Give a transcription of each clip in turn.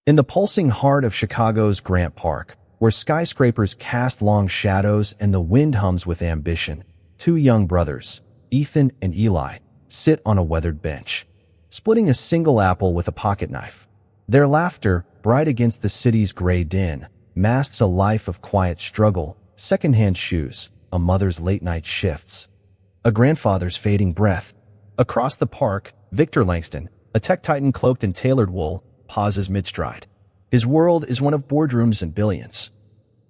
In the pulsing heart of Chicago's Grant Park, where skyscrapers cast long shadows and the wind hums with ambition, two young brothers, Ethan and Eli, sit on a weathered bench, splitting a single apple with a pocket knife. Their laughter, bright against the city's gray din, masks a life of quiet struggle, secondhand shoes, a mother's late-night shifts, a grandfather's fading breath. Across the park, Victor Langston, a tech titan cloaked in tailored wool, pauses mid-stride. His world is one of boardrooms and billions.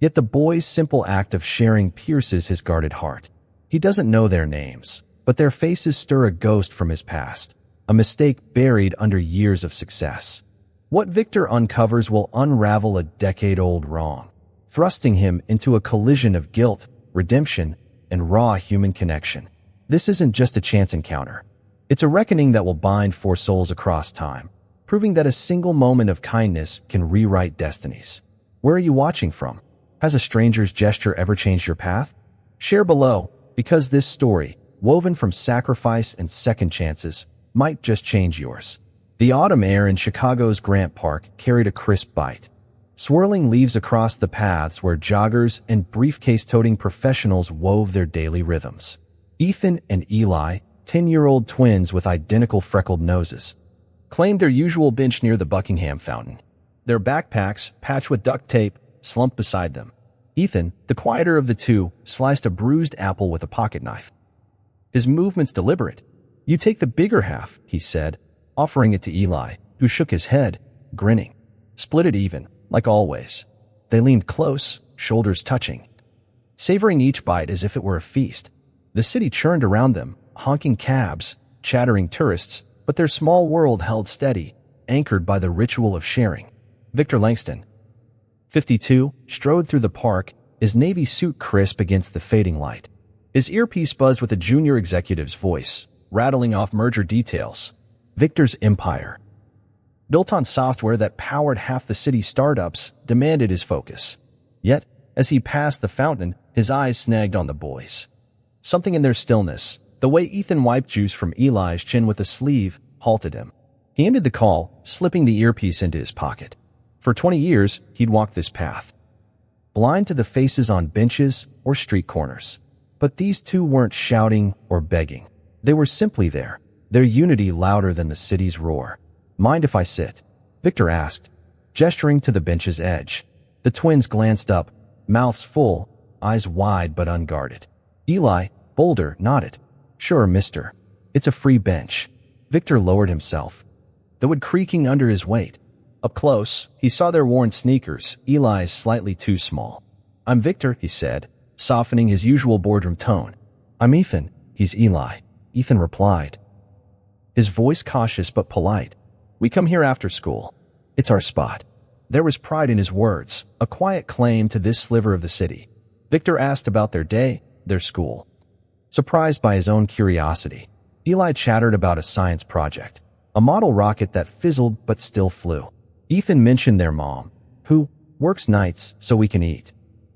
Yet the boy's simple act of sharing pierces his guarded heart. He doesn't know their names, but their faces stir a ghost from his past, a mistake buried under years of success. What Victor uncovers will unravel a decade-old wrong, thrusting him into a collision of guilt, redemption, and raw human connection. This isn't just a chance encounter. It's a reckoning that will bind four souls across time, proving that a single moment of kindness can rewrite destinies. Where are you watching from? Has a stranger's gesture ever changed your path? Share below, because this story, woven from sacrifice and second chances, might just change yours. The autumn air in Chicago's Grant Park carried a crisp bite, swirling leaves across the paths where joggers and briefcase-toting professionals wove their daily rhythms. Ethan and Eli, 10-year-old twins with identical freckled noses, claimed their usual bench near the Buckingham Fountain. Their backpacks, patched with duct tape, slumped beside them. Ethan, the quieter of the two, sliced a bruised apple with a pocket knife. His movements deliberate. "You take the bigger half," he said, offering it to Eli, who shook his head, grinning. "Split it even, like always." They leaned close, shoulders touching, savoring each bite as if it were a feast. The city churned around them, honking cabs, chattering tourists, but their small world held steady, anchored by the ritual of sharing. Victor Langston, 52, strode through the park, his navy suit crisp against the fading light. His earpiece buzzed with a junior executive's voice, rattling off merger details. Victor's empire, built on software that powered half the city's startups, demanded his focus. Yet, as he passed the fountain, his eyes snagged on the boys. Something in their stillness, the way Ethan wiped juice from Eli's chin with a sleeve, halted him. He ended the call, slipping the earpiece into his pocket. For 20 years, he'd walked this path, blind to the faces on benches or street corners. But these two weren't shouting or begging. They were simply there, their unity louder than the city's roar. "Mind if I sit?" Victor asked, gesturing to the bench's edge. The twins glanced up, mouths full, eyes wide but unguarded. Eli, bolder, nodded. "Sure, mister. It's a free bench." Victor lowered himself, the wood creaking under his weight. Up close, he saw their worn sneakers, Eli's slightly too small. "I'm Victor," he said, softening his usual boardroom tone. "I'm Ethan. He's Eli." Ethan replied, his voice cautious but polite. "We come here after school. It's our spot." There was pride in his words, a quiet claim to this sliver of the city. Victor asked about their day, their school. Surprised by his own curiosity, Eli chattered about a science project, a model rocket that fizzled but still flew. Ethan mentioned their mom, who works nights so we can eat.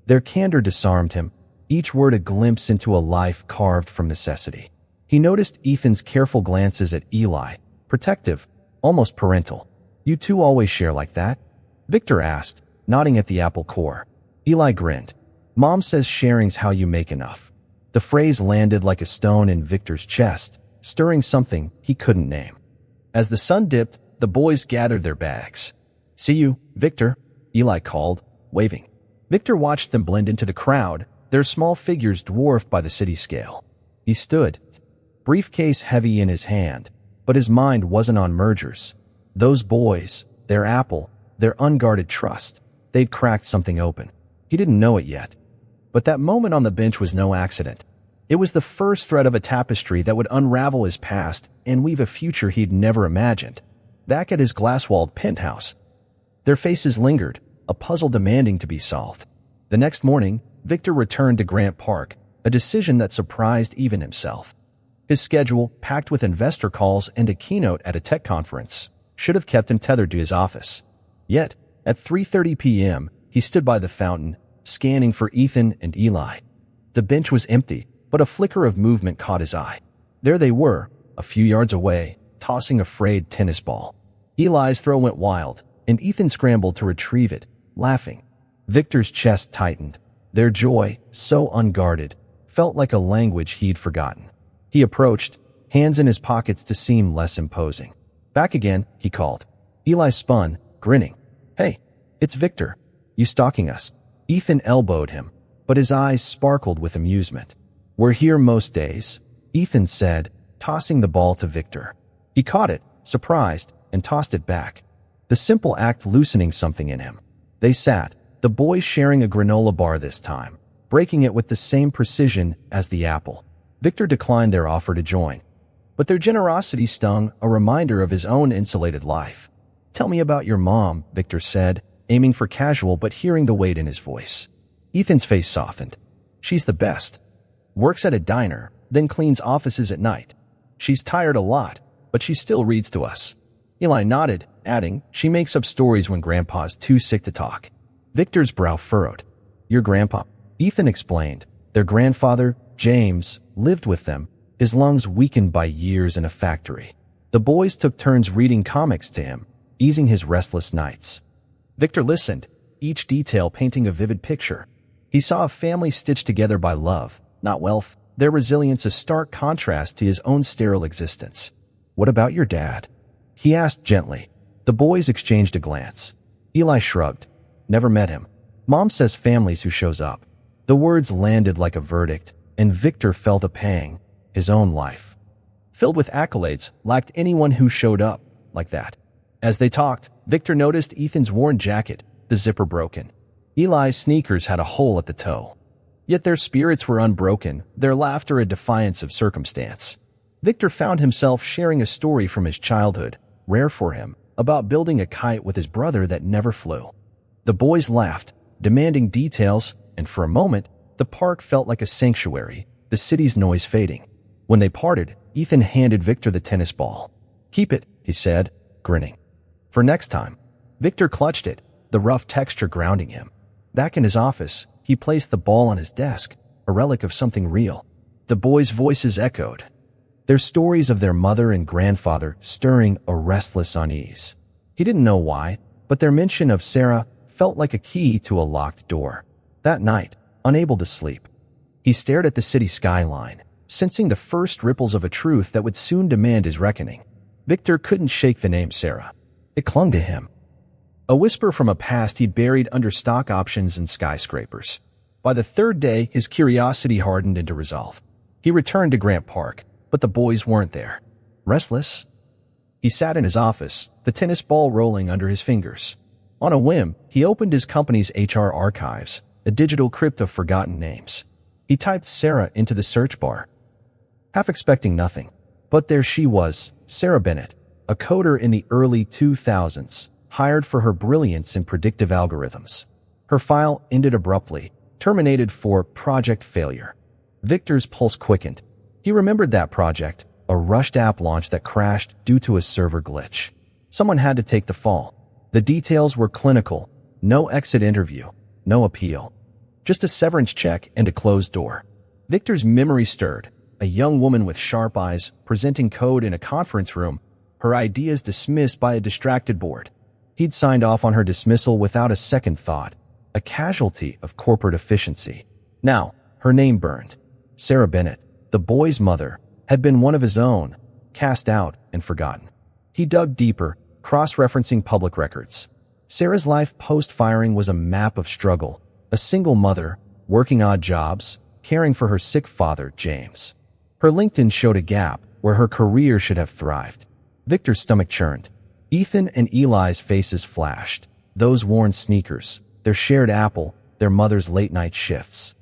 Their candor disarmed him, each word a glimpse into a life carved from necessity. He noticed Ethan's careful glances at Eli, protective, almost parental. "You two always share like that?" Victor asked, nodding at the apple core. Eli grinned. "Mom says sharing's how you make enough." The phrase landed like a stone in Victor's chest, stirring something he couldn't name. As the sun dipped, the boys gathered their bags. "See you, Victor," Eli called, waving. Victor watched them blend into the crowd, their small figures dwarfed by the city scale. He stood, briefcase heavy in his hand, but his mind wasn't on mergers. Those boys, their apple, their unguarded trust, they'd cracked something open. He didn't know it yet. But that moment on the bench was no accident. It was the first thread of a tapestry that would unravel his past and weave a future he'd never imagined. Back at his glass-walled penthouse, their faces lingered, a puzzle demanding to be solved. The next morning, Victor returned to Grant Park, a decision that surprised even himself. His schedule, packed with investor calls and a keynote at a tech conference, should have kept him tethered to his office. Yet, at 3:30 p.m., he stood by the fountain, scanning for Ethan and Eli. The bench was empty, but a flicker of movement caught his eye. There they were, a few yards away, tossing a frayed tennis ball. Eli's throw went wild, and Ethan scrambled to retrieve it, laughing. Victor's chest tightened. Their joy, so unguarded, felt like a language he'd forgotten. He approached, hands in his pockets to seem less imposing. "Back again," he called. Eli spun, grinning. "Hey, it's Victor. You stalking us?" Ethan elbowed him, but his eyes sparkled with amusement. "We're here most days," Ethan said, tossing the ball to Victor. He caught it, surprised, and tossed it back. The simple act loosening something in him. They sat, the boys sharing a granola bar this time, breaking it with the same precision as the apple. Victor declined their offer to join, but their generosity stung, a reminder of his own insulated life. "Tell me about your mom," Victor said, aiming for casual but hearing the weight in his voice. Ethan's face softened. "She's the best. Works at a diner, then cleans offices at night. She's tired a lot, but she still reads to us." Eli nodded, adding, "She makes up stories when Grandpa's too sick to talk." Victor's brow furrowed. "Your grandpa?" Ethan explained. Their grandfather, James, lived with them, his lungs weakened by years in a factory. The boys took turns reading comics to him, easing his restless nights. Victor listened, each detail painting a vivid picture. He saw a family stitched together by love, not wealth, their resilience a stark contrast to his own sterile existence. "What about your dad?" he asked gently. The boys exchanged a glance. Eli shrugged. "Never met him. Mom says family's who shows up." The words landed like a verdict, and Victor felt a pang. His own life, filled with accolades, lacked anyone who showed up like that. As they talked, Victor noticed Ethan's worn jacket, the zipper broken. Eli's sneakers had a hole at the toe. Yet their spirits were unbroken, their laughter a defiance of circumstance. Victor found himself sharing a story from his childhood, rare for him, about building a kite with his brother that never flew. The boys laughed, demanding details, and for a moment, the park felt like a sanctuary, the city's noise fading. When they parted, Ethan handed Victor the tennis ball. "Keep it," he said, grinning. "For next time." Victor clutched it, the rough texture grounding him. Back in his office, he placed the ball on his desk, a relic of something real. The boys' voices echoed, their stories of their mother and grandfather stirring a restless unease. He didn't know why, but their mention of Sarah felt like a key to a locked door. That night, unable to sleep, he stared at the city skyline, sensing the first ripples of a truth that would soon demand his reckoning. Victor couldn't shake the name Sarah. It clung to him. A whisper from a past he'd buried under stock options and skyscrapers. By the third day, his curiosity hardened into resolve. He returned to Grant Park, but the boys weren't there. Restless, he sat in his office, the tennis ball rolling under his fingers. On a whim, he opened his company's HR archives, a digital crypt of forgotten names. He typed Sarah into the search bar, half expecting nothing. But there she was, Sarah Bennett, a coder in the early 2000s, hired for her brilliance in predictive algorithms. Her file ended abruptly, terminated for project failure. Victor's pulse quickened. He remembered that project, a rushed app launch that crashed due to a server glitch. Someone had to take the fall. The details were clinical. No exit interview, no appeal. Just a severance check and a closed door. Victor's memory stirred. A young woman with sharp eyes, presenting code in a conference room, her ideas dismissed by a distracted board. He'd signed off on her dismissal without a second thought, a casualty of corporate efficiency. Now, her name burned. Sarah Bennett, the boy's mother, had been one of his own, cast out and forgotten. He dug deeper, cross-referencing public records. Sarah's life post-firing was a map of struggle, a single mother, working odd jobs, caring for her sick father, James. Her LinkedIn showed a gap where her career should have thrived. Victor's stomach churned. Ethan and Eli's faces flashed. Those worn sneakers, their shared apple, their mother's late-night shifts.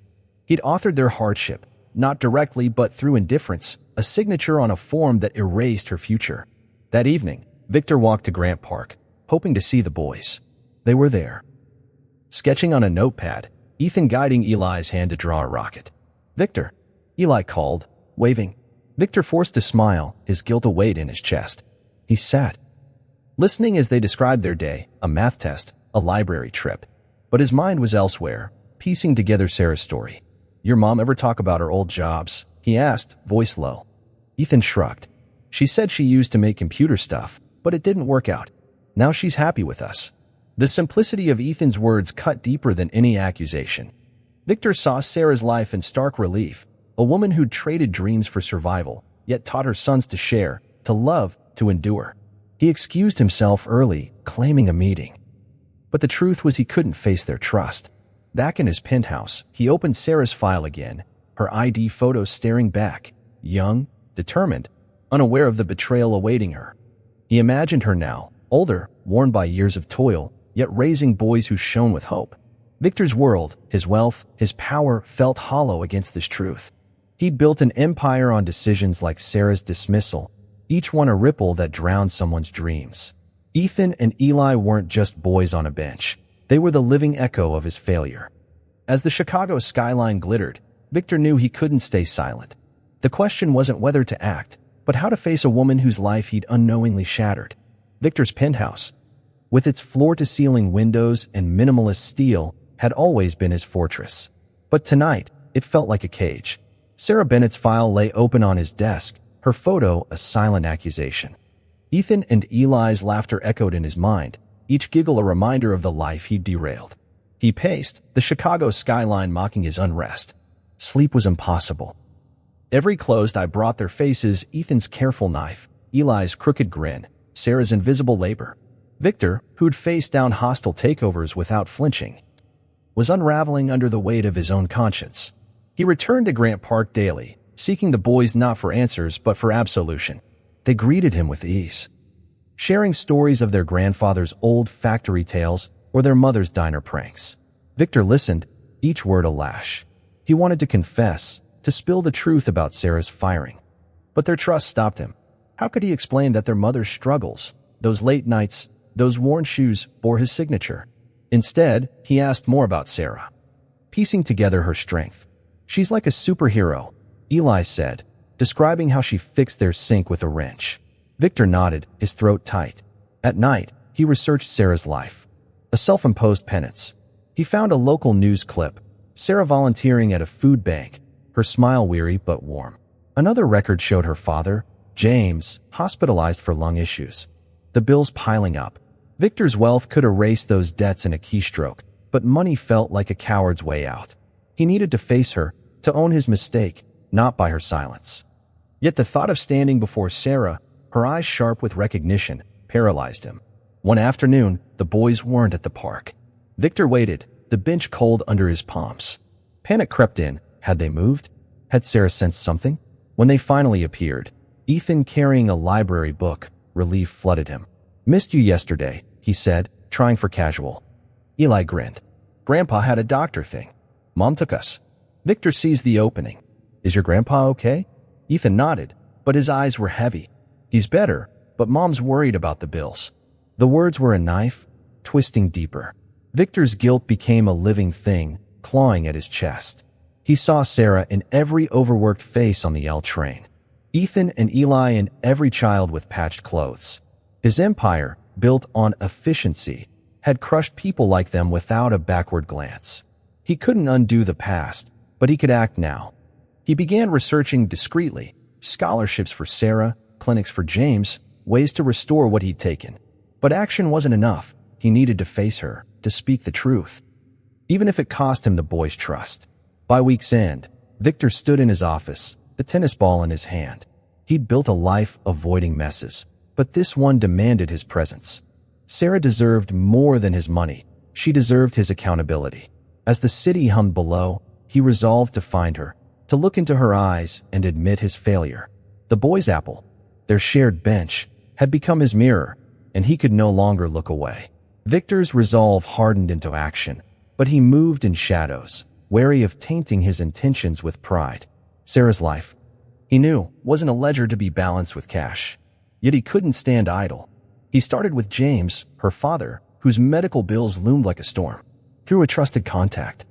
He'd authored their hardship, not directly but through indifference, a signature on a form that erased her future. That evening, Victor walked to Grant Park, hoping to see the boys. They were there. Sketching on a notepad, Ethan guiding Eli's hand to draw a rocket. "Victor," Eli called, waving. Victor forced a smile, his guilt a weight in his chest. He sat, listening as they described their day, a math test, a library trip. But his mind was elsewhere, piecing together Sarah's story. "Your mom ever talk about her old jobs?" he asked, voice low. Ethan shrugged. "She said she used to make computer stuff, but it didn't work out." Now she's happy with us." The simplicity of Ethan's words cut deeper than any accusation. Victor saw Sarah's life in stark relief, a woman who'd traded dreams for survival, yet taught her sons to share, to love, to endure. He excused himself early, claiming a meeting. But the truth was he couldn't face their trust. Back in his penthouse, he opened Sarah's file again, her ID photo staring back, young, determined, unaware of the betrayal awaiting her. He imagined her now, older, worn by years of toil, yet raising boys who shone with hope. Victor's world, his wealth, his power felt hollow against this truth. He'd built an empire on decisions like Sarah's dismissal, each one a ripple that drowned someone's dreams. Ethan and Eli weren't just boys on a bench. They were the living echo of his failure. As the Chicago skyline glittered, Victor knew he couldn't stay silent. The question wasn't whether to act, but how to face a woman whose life he'd unknowingly shattered. Victor's penthouse, with its floor-to-ceiling windows and minimalist steel, had always been his fortress. But tonight, it felt like a cage. Sarah Bennett's file lay open on his desk, her photo a silent accusation. Ethan and Eli's laughter echoed in his mind, each giggle a reminder of the life he'd derailed. He paced, the Chicago skyline mocking his unrest. Sleep was impossible. Every closed eye brought their faces, Ethan's careful knife, Eli's crooked grin, Sarah's invisible labor. Victor, who'd faced down hostile takeovers without flinching, was unraveling under the weight of his own conscience. He returned to Grant Park daily, seeking the boys not for answers but for absolution. They greeted him with ease, sharing stories of their grandfather's old factory tales or their mother's diner pranks. Victor listened, each word a lash. He wanted to confess, to spill the truth about Sarah's firing. But their trust stopped him. How could he explain that their mother's struggles, those late nights, those worn shoes, bore his signature? Instead, he asked more about Sarah, piecing together her strength. "She's like a superhero," Eli said, describing how she fixed their sink with a wrench. Victor nodded, his throat tight. At night, he researched Sarah's life. A self-imposed penance. He found a local news clip, Sarah volunteering at a food bank, her smile weary but warm. Another record showed her father, James, hospitalized for lung issues. The bills piling up. Victor's wealth could erase those debts in a keystroke, but money felt like a coward's way out. He needed to face her, to own his mistake, not by her silence. Yet the thought of standing before Sarah, her eyes sharp with recognition, paralyzed him. One afternoon, the boys weren't at the park. Victor waited, the bench cold under his palms. Panic crept in. Had they moved? Had Sarah sensed something? When they finally appeared, Ethan carrying a library book, relief flooded him. "Missed you yesterday," he said, trying for casual. Eli grinned. "Grandpa had a doctor thing. Mom took us." Victor seized the opening. "Is your grandpa okay?" Ethan nodded, but his eyes were heavy. "He's better, but Mom's worried about the bills." The words were a knife, twisting deeper. Victor's guilt became a living thing, clawing at his chest. He saw Sarah in every overworked face on the L train. Ethan and Eli in every child with patched clothes. His empire, built on efficiency, had crushed people like them without a backward glance. He couldn't undo the past, but he could act now. He began researching discreetly, scholarships for Sarah, clinics for James, ways to restore what he'd taken. But action wasn't enough. He needed to face her, to speak the truth, even if it cost him the boy's trust. By week's end, Victor stood in his office, the tennis ball in his hand. He'd built a life avoiding messes, but this one demanded his presence. Sarah deserved more than his money. She deserved his accountability. As the city hummed below, he resolved to find her, to look into her eyes and admit his failure. The boy's apple, their shared bench, had become his mirror, and he could no longer look away. Victor's resolve hardened into action, but he moved in shadows, wary of tainting his intentions with pride. Sarah's life, he knew, wasn't a ledger to be balanced with cash. Yet he couldn't stand idle. He started with James, her father, whose medical bills loomed like a storm. Through a trusted contact,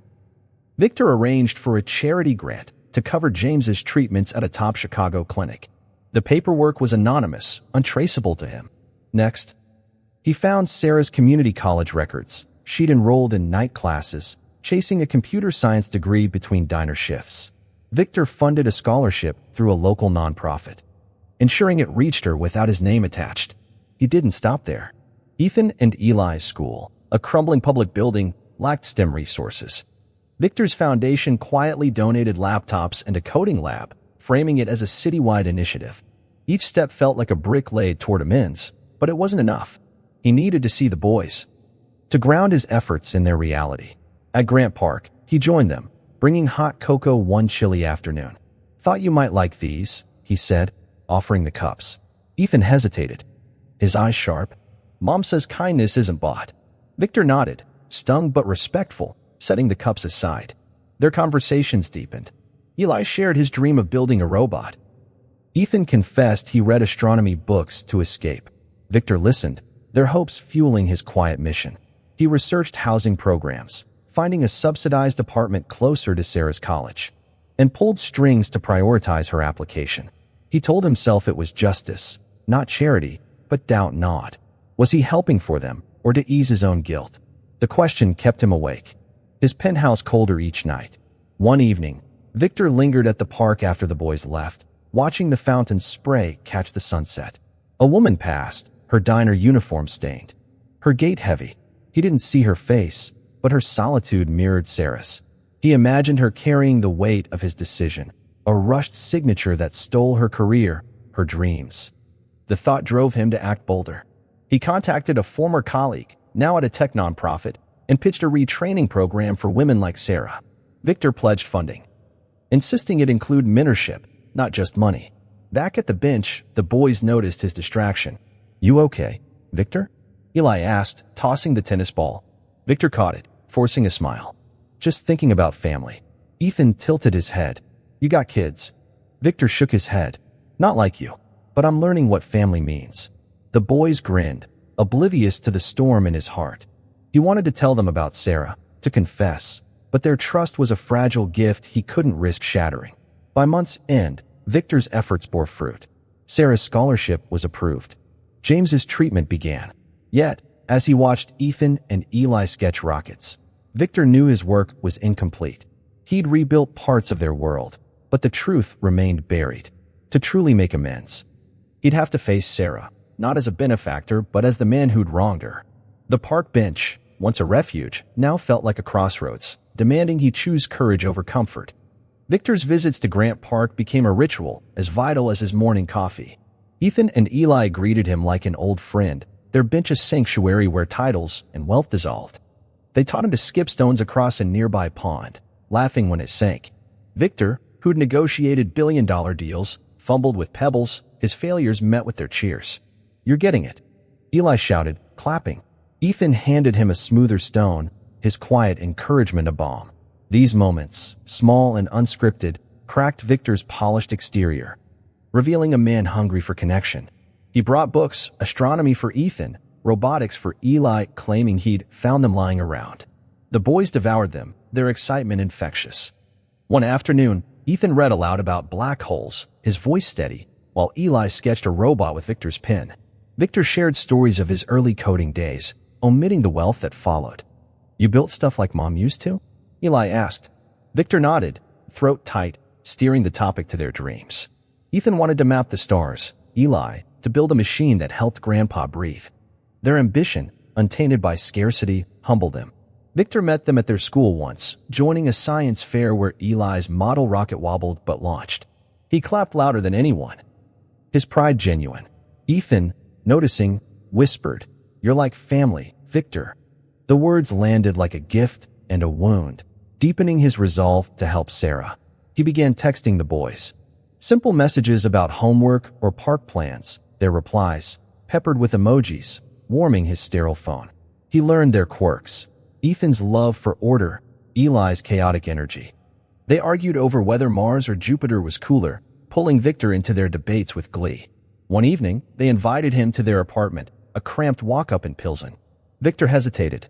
Victor arranged for a charity grant to cover James's treatments at a top Chicago clinic. The paperwork was anonymous, untraceable to him. Next, he found Sarah's community college records. She'd enrolled in night classes, chasing a computer science degree between diner shifts. Victor funded a scholarship through a local nonprofit, ensuring it reached her without his name attached. He didn't stop there. Ethan and Eli's school, a crumbling public building, lacked STEM resources. Victor's foundation quietly donated laptops and a coding lab, framing it as a citywide initiative. Each step felt like a brick laid toward amends, but it wasn't enough. He needed to see the boys, to ground his efforts in their reality. At Grant Park, he joined them, bringing hot cocoa one chilly afternoon. "Thought you might like these," he said, offering the cups. Ethan hesitated, his eyes sharp. "Mom says kindness isn't bought." Victor nodded, stung but respectful, setting the cups aside. Their conversations deepened. Eli shared his dream of building a robot. Ethan confessed he read astronomy books to escape. Victor listened, their hopes fueling his quiet mission. He researched housing programs, finding a subsidized apartment closer to Sarah's college, and pulled strings to prioritize her application. He told himself it was justice, not charity, but doubt not. Was he helping for them, or to ease his own guilt? The question kept him awake, his penthouse colder each night. One evening, Victor lingered at the park after the boys left, watching the fountain's spray catch the sunset. A woman passed, her diner uniform stained, her gait heavy. He didn't see her face, but her solitude mirrored Sarah's. He imagined her carrying the weight of his decision, a rushed signature that stole her career, her dreams. The thought drove him to act bolder. He contacted a former colleague, now at a tech nonprofit, and pitched a retraining program for women like Sarah. Victor pledged funding, insisting it include mentorship, not just money. Back at the bench, the boys noticed his distraction. "You okay, Victor?" Eli asked, tossing the tennis ball. Victor caught it, forcing a smile. "Just thinking about family." Ethan tilted his head. "You got kids?" Victor shook his head. "Not like you, but I'm learning what family means." The boys grinned, oblivious to the storm in his heart. He wanted to tell them about Sarah, to confess, but their trust was a fragile gift he couldn't risk shattering. By month's end, Victor's efforts bore fruit. Sarah's scholarship was approved. James's treatment began. Yet, as he watched Ethan and Eli sketch rockets, Victor knew his work was incomplete. He'd rebuilt parts of their world, but the truth remained buried. To truly make amends, he'd have to face Sarah, not as a benefactor, but as the man who'd wronged her. The park bench, once a refuge, now felt like a crossroads, demanding he choose courage over comfort. Victor's visits to Grant Park became a ritual, as vital as his morning coffee. Ethan and Eli greeted him like an old friend, their bench a sanctuary where titles and wealth dissolved. They taught him to skip stones across a nearby pond, laughing when it sank. Victor, who'd negotiated billion-dollar deals, fumbled with pebbles, his failures met with their cheers. "You're getting it," Eli shouted, clapping. Ethan handed him a smoother stone, his quiet encouragement a balm. These moments, small and unscripted, cracked Victor's polished exterior, revealing a man hungry for connection. He brought books, astronomy for Ethan, robotics for Eli, claiming he'd found them lying around. The boys devoured them, their excitement infectious. One afternoon, Ethan read aloud about black holes, his voice steady, while Eli sketched a robot with Victor's pen. Victor shared stories of his early coding days, omitting the wealth that followed. "You built stuff like Mom used to?" Eli asked. Victor nodded, throat tight, steering the topic to their dreams. Ethan wanted to map the stars, Eli, to build a machine that helped Grandpa breathe. Their ambition, untainted by scarcity, humbled them. Victor met them at their school once, joining a science fair where Eli's model rocket wobbled but launched. He clapped louder than anyone, his pride genuine. Ethan, noticing, whispered, "You're like family, Victor." The words landed like a gift and a wound, deepening his resolve to help Sarah. He began texting the boys. Simple messages about homework or park plans, their replies, peppered with emojis, warming his sterile phone. He learned their quirks. Ethan's love for order, Eli's chaotic energy. They argued over whether Mars or Jupiter was cooler, pulling Victor into their debates with glee. One evening, they invited him to their apartment, a cramped walk-up in Pilsen. Victor hesitated,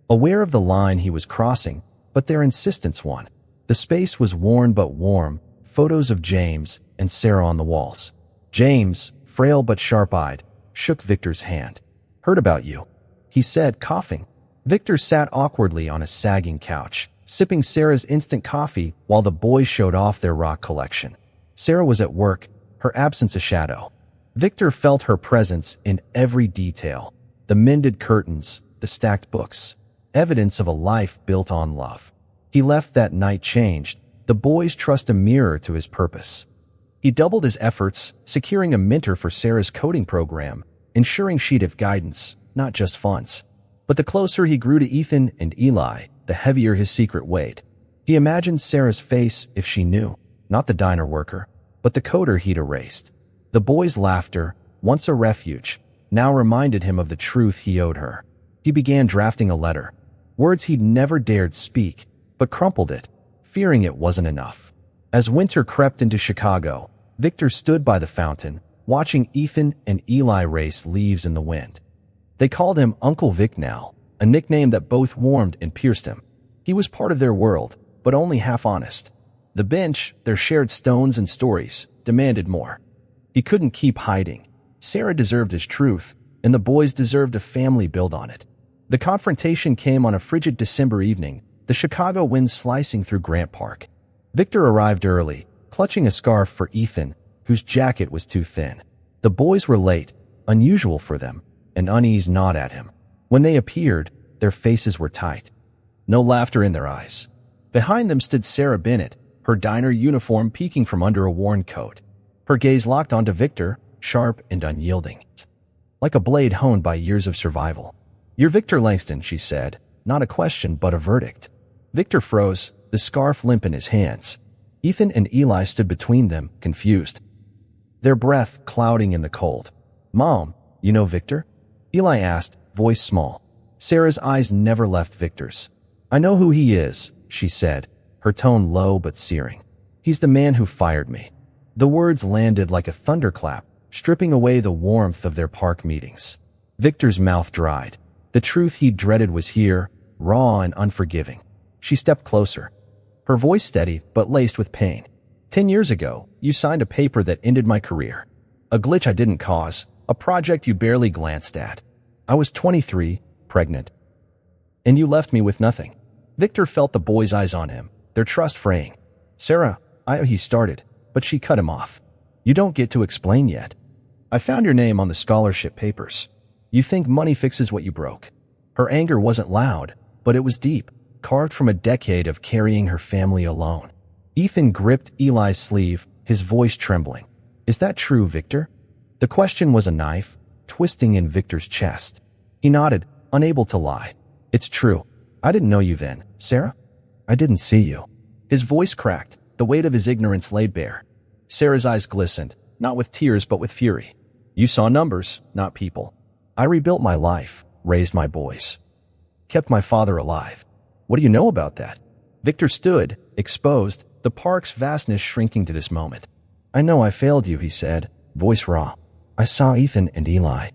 aware of the line he was crossing, but their insistence won. The space was worn but warm, photos of James and Sarah on the walls. James, frail but sharp-eyed, shook Victor's hand. "Heard about you," he said, coughing. Victor sat awkwardly on a sagging couch, sipping Sarah's instant coffee while the boys showed off their rock collection. Sarah was at work, her absence a shadow. Victor felt her presence in every detail. The mended curtains, the stacked books, evidence of a life built on love. He left that night changed, the boy's trust a mirror to his purpose. He doubled his efforts, securing a mentor for Sarah's coding program, ensuring she'd have guidance, not just funds. But the closer he grew to Ethan and Eli, the heavier his secret weighed. He imagined Sarah's face if she knew, not the diner worker, but the coder he'd erased. The boy's laughter, once a refuge, now reminded him of the truth he owed her. He began drafting a letter, words he'd never dared speak, but crumpled it, fearing it wasn't enough. As winter crept into Chicago, Victor stood by the fountain, watching Ethan and Eli race leaves in the wind. They called him Uncle Vic now, a nickname that both warmed and pierced him. He was part of their world, but only half honest. The bench, their shared stones and stories, demanded more. He couldn't keep hiding. Sarah deserved his truth, and the boys deserved a family built on it. The confrontation came on a frigid December evening, the Chicago wind slicing through Grant Park. Victor arrived early, clutching a scarf for Ethan, whose jacket was too thin. The boys were late, unusual for them, an unease gnawed at him. When they appeared, their faces were tight. No laughter in their eyes. Behind them stood Sarah Bennett, her diner uniform peeking from under a worn coat. Her gaze locked onto Victor, sharp and unyielding, like a blade honed by years of survival. "You're Victor Langston," she said, not a question but a verdict. Victor froze, the scarf limp in his hands. Ethan and Eli stood between them, confused, their breath clouding in the cold. "Mom, you know Victor?" Eli asked, voice small. Sarah's eyes never left Victor's. "I know who he is," she said, her tone low but searing. "He's the man who fired me." The words landed like a thunderclap, stripping away the warmth of their park meetings. Victor's mouth dried. The truth he dreaded was here, raw and unforgiving. She stepped closer, her voice steady but laced with pain. 10 years ago, you signed a paper that ended my career. A glitch I didn't cause, a project you barely glanced at. I was 23, pregnant. And you left me with nothing. Victor felt the boys' eyes on him, their trust fraying. "Sarah, he started, but she cut him off. "You don't get to explain yet. I found your name on the scholarship papers. You think money fixes what you broke." Her anger wasn't loud, but it was deep, carved from a decade of carrying her family alone. Ethan gripped Eli's sleeve, his voice trembling. "Is that true, Victor?" The question was a knife, twisting in Victor's chest. He nodded, unable to lie. "It's true. I didn't know you then, Sarah. I didn't see you." His voice cracked, the weight of his ignorance laid bare. Sarah's eyes glistened, not with tears but with fury. "You saw numbers, not people. I rebuilt my life, raised my boys, kept my father alive. What do you know about that?" Victor stood, exposed, the park's vastness shrinking to this moment. "I know I failed you," he said, voice raw. "I saw Ethan and Eli.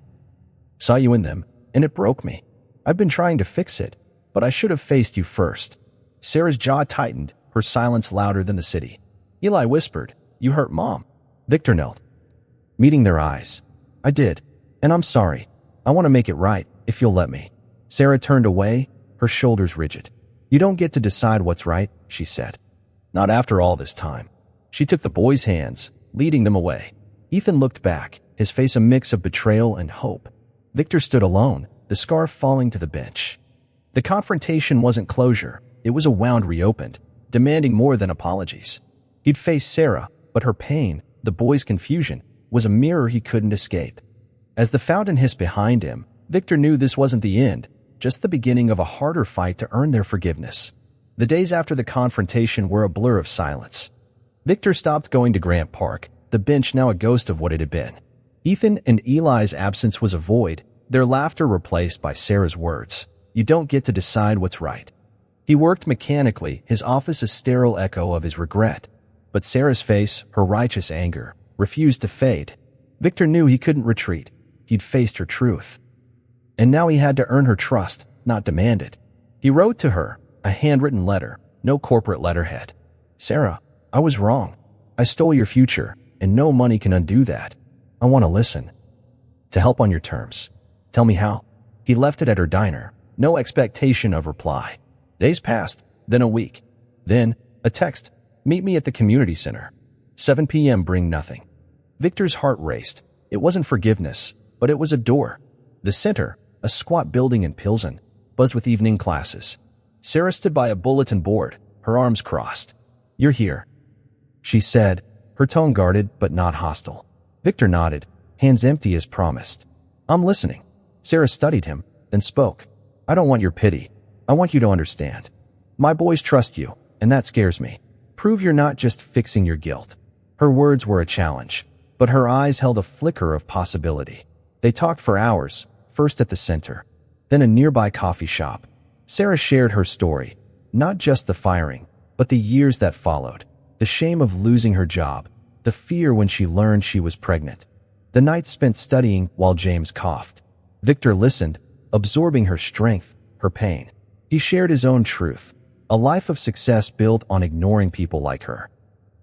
Saw you in them, and it broke me. I've been trying to fix it, but I should have faced you first." Sarah's jaw tightened, her silence louder than the city. Eli whispered, "You hurt Mom." Victor knelt, meeting their eyes. "I did, and I'm sorry. I want to make it right, if you'll let me." Sarah turned away, her shoulders rigid. "You don't get to decide what's right," she said. "Not after all this time." She took the boys' hands, leading them away. Ethan looked back, his face a mix of betrayal and hope. Victor stood alone, the scarf falling to the bench. The confrontation wasn't closure, it was a wound reopened, demanding more than apologies. He'd faced Sarah, but her pain, the boy's confusion, was a mirror he couldn't escape. As the fountain hissed behind him, Victor knew this wasn't the end, just the beginning of a harder fight to earn their forgiveness. The days after the confrontation were a blur of silence. Victor stopped going to Grant Park, the bench now a ghost of what it had been. Ethan and Eli's absence was a void, their laughter replaced by Sarah's words. "You don't get to decide what's right." He worked mechanically, his office a sterile echo of his regret. But Sarah's face, her righteous anger, refused to fade. Victor knew he couldn't retreat. He'd faced her truth. And now he had to earn her trust, not demand it. He wrote to her, a handwritten letter, no corporate letterhead. "Sarah, I was wrong. I stole your future, and no money can undo that. I want to listen. To help on your terms. Tell me how." He left it at her diner, no expectation of reply. Days passed, then a week. Then, a text. "Meet me at the community center. 7 p.m. Bring nothing." Victor's heart raced. It wasn't forgiveness, but it was a door. The center, a squat building in Pilsen, buzzed with evening classes. Sarah stood by a bulletin board, her arms crossed. "You're here," she said, her tone guarded but not hostile. Victor nodded, hands empty as promised. "I'm listening." Sarah studied him, then spoke. "I don't want your pity. I want you to understand. My boys trust you, and that scares me. Prove you're not just fixing your guilt." Her words were a challenge, but her eyes held a flicker of possibility. They talked for hours, first at the center, then a nearby coffee shop. Sarah shared her story, not just the firing, but the years that followed, the shame of losing her job, the fear when she learned she was pregnant, the nights spent studying while James coughed. Victor listened, absorbing her strength, her pain. He shared his own truth, a life of success built on ignoring people like her.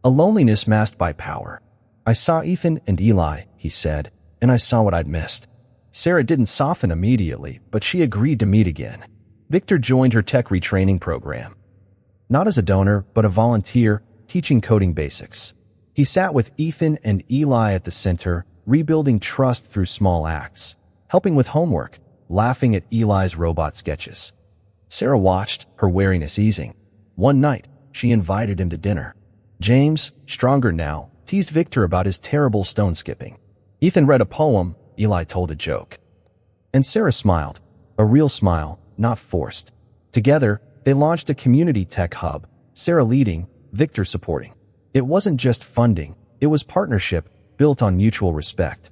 A loneliness masked by power. "I saw Ethan and Eli," he said, "and I saw what I'd missed." Sarah didn't soften immediately, but she agreed to meet again. Victor joined her tech retraining program. Not as a donor, but a volunteer, teaching coding basics. He sat with Ethan and Eli at the center, rebuilding trust through small acts, helping with homework, laughing at Eli's robot sketches. Sarah watched, her wariness easing. One night, she invited him to dinner. James, stronger now, teased Victor about his terrible stone skipping. Ethan read a poem, Eli told a joke. And Sarah smiled, a real smile, not forced. Together, they launched a community tech hub, Sarah leading, Victor supporting. It wasn't just funding, it was partnership built on mutual respect.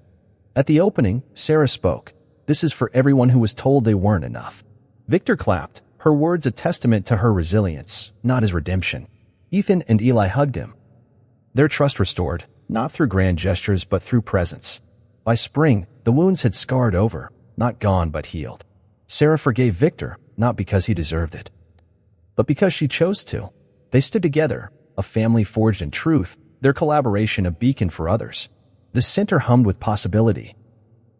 At the opening, Sarah spoke. "This is for everyone who was told they weren't enough." Victor clapped, her words a testament to her resilience, not his redemption. Ethan and Eli hugged him. Their trust restored, not through grand gestures but through presence. By spring, the wounds had scarred over, not gone but healed. Sarah forgave Victor, not because he deserved it, but because she chose to. They stood together, a family forged in truth, their collaboration a beacon for others. The center hummed with possibility.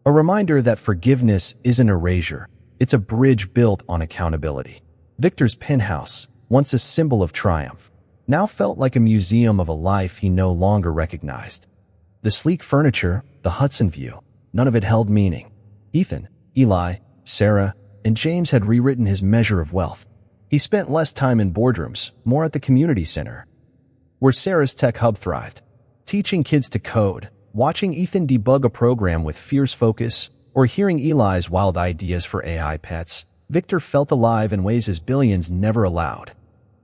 A reminder that forgiveness isn't erasure, it's a bridge built on accountability. Victor's penthouse, once a symbol of triumph, now felt like a museum of a life he no longer recognized. The sleek furniture, the Hudson view, none of it held meaning. Ethan, Eli, Sarah, and James had rewritten his measure of wealth. He spent less time in boardrooms, more at the community center, where Sarah's tech hub thrived. Teaching kids to code, watching Ethan debug a program with fierce focus, or hearing Eli's wild ideas for AI pets, Victor felt alive in ways his billions never allowed.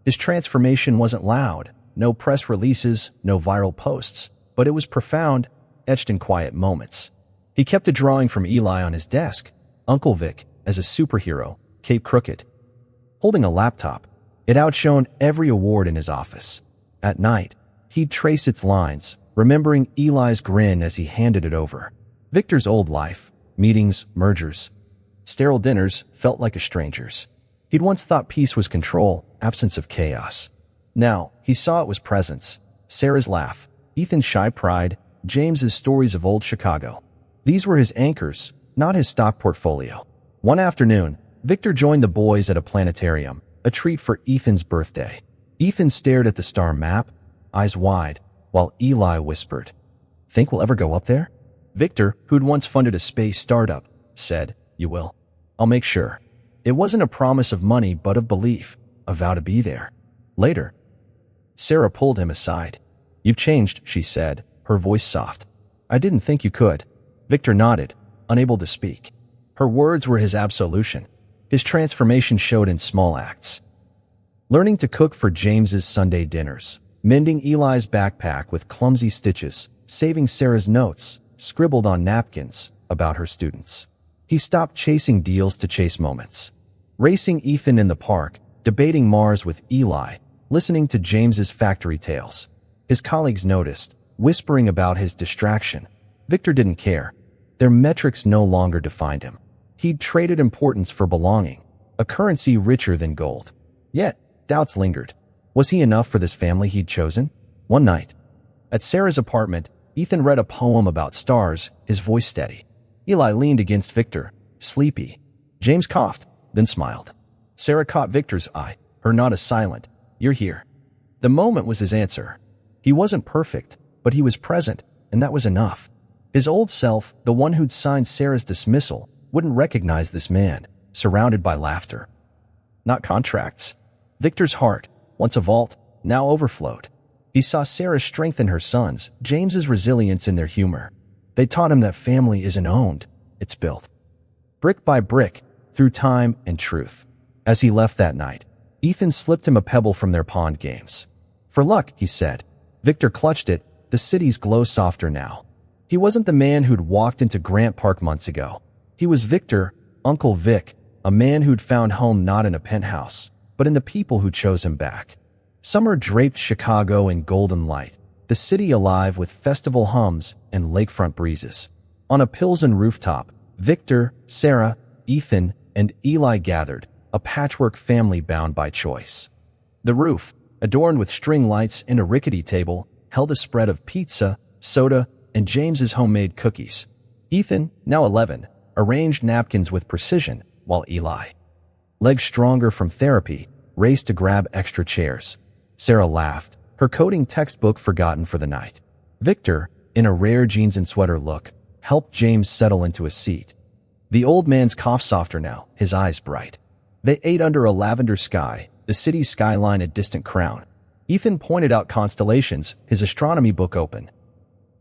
His transformation wasn't loud, no press releases, no viral posts, but it was profound, etched in quiet moments. He kept a drawing from Eli on his desk, Uncle Vic, as a superhero, Cape Crooked. Holding a laptop, it outshone every award in his office. At night, he'd trace its lines, remembering Eli's grin as he handed it over. Victor's old life, meetings, mergers, sterile dinners, felt like a stranger's. He'd once thought peace was control, absence of chaos. Now, he saw it was presence. Sarah's laugh, Ethan's shy pride, James's stories of old Chicago. These were his anchors, not his stock portfolio. One afternoon, Victor joined the boys at a planetarium, a treat for Ethan's birthday. Ethan stared at the star map, eyes wide, while Eli whispered, "Think we'll ever go up there?" Victor, who'd once funded a space startup, said, "You will. I'll make sure." It wasn't a promise of money but of belief, a vow to be there. Later, Sarah pulled him aside. "You've changed," she said, her voice soft. "I didn't think you could." Victor nodded, unable to speak. Her words were his absolution. His transformation showed in small acts. Learning to cook for James's Sunday dinners, mending Eli's backpack with clumsy stitches, saving Sarah's notes, scribbled on napkins, about her students. He stopped chasing deals to chase moments. Racing Ethan in the park, debating Mars with Eli, listening to James's factory tales. His colleagues noticed, whispering about his distraction. Victor didn't care. Their metrics no longer defined him. He'd traded importance for belonging, a currency richer than gold. Yet, doubts lingered. Was he enough for this family he'd chosen? One night, at Sarah's apartment, Ethan read a poem about stars, his voice steady. Eli leaned against Victor, sleepy. James coughed, then smiled. Sarah caught Victor's eye, her nod a silent, "You're here." The moment was his answer. He wasn't perfect, but he was present, and that was enough. His old self, the one who'd signed Sarah's dismissal, wouldn't recognize this man, surrounded by laughter. Not contracts. Victor's heart, once a vault, now overflowed. He saw Sarah strengthen her sons, James's resilience in their humor. They taught him that family isn't owned, it's built. Brick by brick, through time and truth. As he left that night, Ethan slipped him a pebble from their pond games. For luck, he said. Victor clutched it, the city's glow softer now. He wasn't the man who'd walked into Grant Park months ago. He was Victor, Uncle Vic, a man who'd found home not in a penthouse, but in the people who chose him back. Summer draped Chicago in golden light, the city alive with festival hums and lakefront breezes. On a Pilsen rooftop, Victor, Sarah, Ethan, and Eli gathered, a patchwork family bound by choice. The roof, adorned with string lights and a rickety table, held a spread of pizza, soda, and James's homemade cookies. Ethan, now 11, arranged napkins with precision, while Eli, legs stronger from therapy, raced to grab extra chairs. Sarah laughed, her coding textbook forgotten for the night. Victor, in a rare jeans and sweater look, helped James settle into a seat. The old man's cough softer now, his eyes bright. They ate under a lavender sky, the city's skyline a distant crown. Ethan pointed out constellations, his astronomy book open,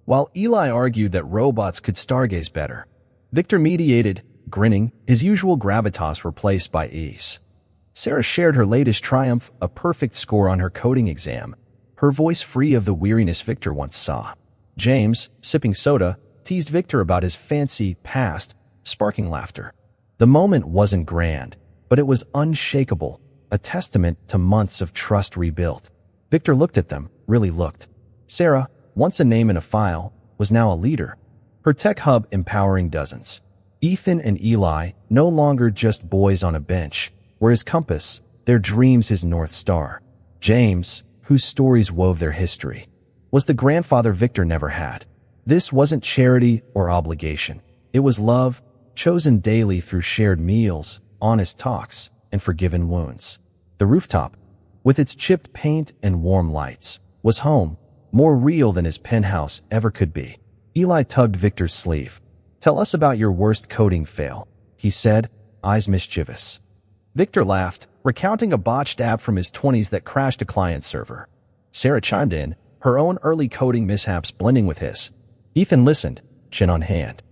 while Eli argued that robots could stargaze better. Victor mediated, grinning, his usual gravitas replaced by ease. Sarah shared her latest triumph, a perfect score on her coding exam, her voice free of the weariness Victor once saw. James, sipping soda, teased Victor about his fancy past, sparking laughter. The moment wasn't grand, but it was unshakable, a testament to months of trust rebuilt. Victor looked at them, really looked. Sarah, once a name in a file, was now a leader, her tech hub empowering dozens. Ethan and Eli, no longer just boys on a bench, were his compass, their dreams his North Star. James, whose stories wove their history, was the grandfather Victor never had. This wasn't charity or obligation. It was love, chosen daily through shared meals, honest talks, and forgiven wounds. The rooftop, with its chipped paint and warm lights, was home, more real than his penthouse ever could be. Eli tugged Victor's sleeve. "Tell us about your worst coding fail," he said, eyes mischievous. Victor laughed, recounting a botched app from his 20s that crashed a client server. Sarah chimed in, her own early coding mishaps blending with his. Ethan listened, chin on hand,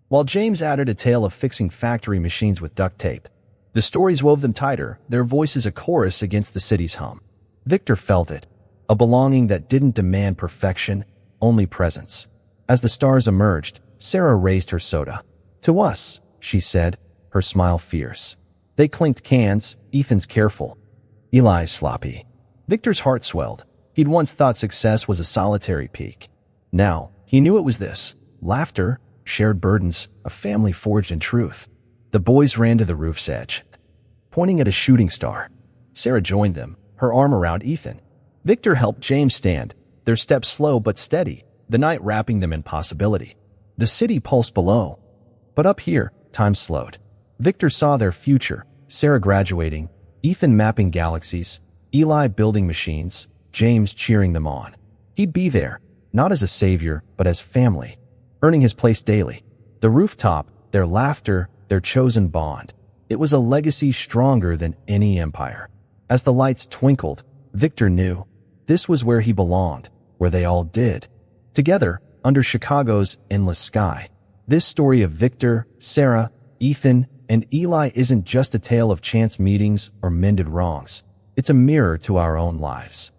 while James added a tale of fixing factory machines with duct tape. The stories wove them tighter, their voices a chorus against the city's hum. Victor felt it, a belonging that didn't demand perfection, only presence. As the stars emerged, Sarah raised her soda. "To us," she said, her smile fierce. They clinked cans, Ethan's careful, Eli's sloppy. Victor's heart swelled. He'd once thought success was a solitary peak. Now, he knew it was this: laughter, shared burdens, a family forged in truth. The boys ran to the roof's edge, pointing at a shooting star. Sarah joined them, her arm around Ethan. Victor helped James stand, their steps slow but steady, the night wrapping them in possibility. The city pulsed below, but up here, time slowed. Victor saw their future, Sarah graduating, Ethan mapping galaxies, Eli building machines, James cheering them on. He'd be there, not as a savior, but as family, earning his place daily. The rooftop, their laughter, their chosen bond. It was a legacy stronger than any empire. As the lights twinkled, Victor knew this was where he belonged, where they all did. Together, under Chicago's endless sky. This story of Victor, Sarah, Ethan, and Eli isn't just a tale of chance meetings or mended wrongs. It's a mirror to our own lives.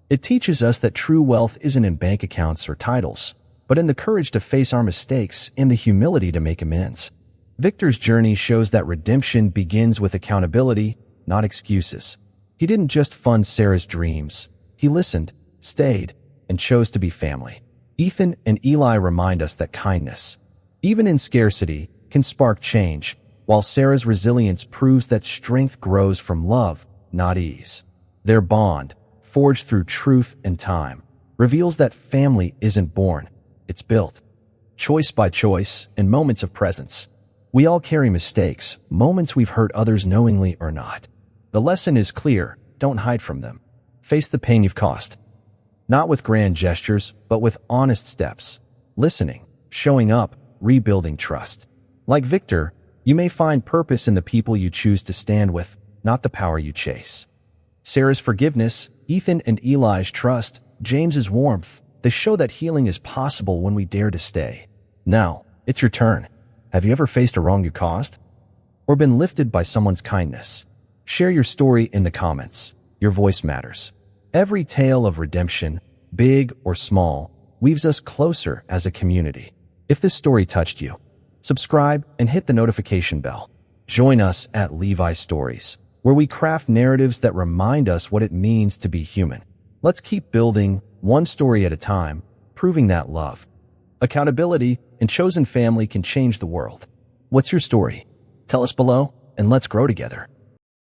It teaches us that true wealth isn't in bank accounts or titles, but in the courage to face our mistakes and the humility to make amends. Victor's journey shows that redemption begins with accountability, not excuses. He didn't just fund Sarah's dreams. He listened, stayed, and chose to be family. Ethan and Eli remind us that kindness, even in scarcity, can spark change, while Sarah's resilience proves that strength grows from love, not ease. Their bond, forged through truth and time, reveals that family isn't born, it's built. Choice by choice, in moments of presence. We all carry mistakes, moments we've hurt others knowingly or not. The lesson is clear: don't hide from them. Face the pain you've caused. Not with grand gestures, but with honest steps. Listening, showing up, rebuilding trust. Like Victor, you may find purpose in the people you choose to stand with, not the power you chase. Sarah's forgiveness, Ethan and Eli's trust, James's warmth, they show that healing is possible when we dare to stay. Now, it's your turn. Have you ever faced a wrong you caused? Or been lifted by someone's kindness? Share your story in the comments. Your voice matters. Every tale of redemption, big or small, weaves us closer as a community. If this story touched you, subscribe and hit the notification bell. Join us at Levi's Stories, where we craft narratives that remind us what it means to be human. Let's keep building, one story at a time, proving that love, accountability, and chosen family can change the world. What's your story? Tell us below, and let's grow together.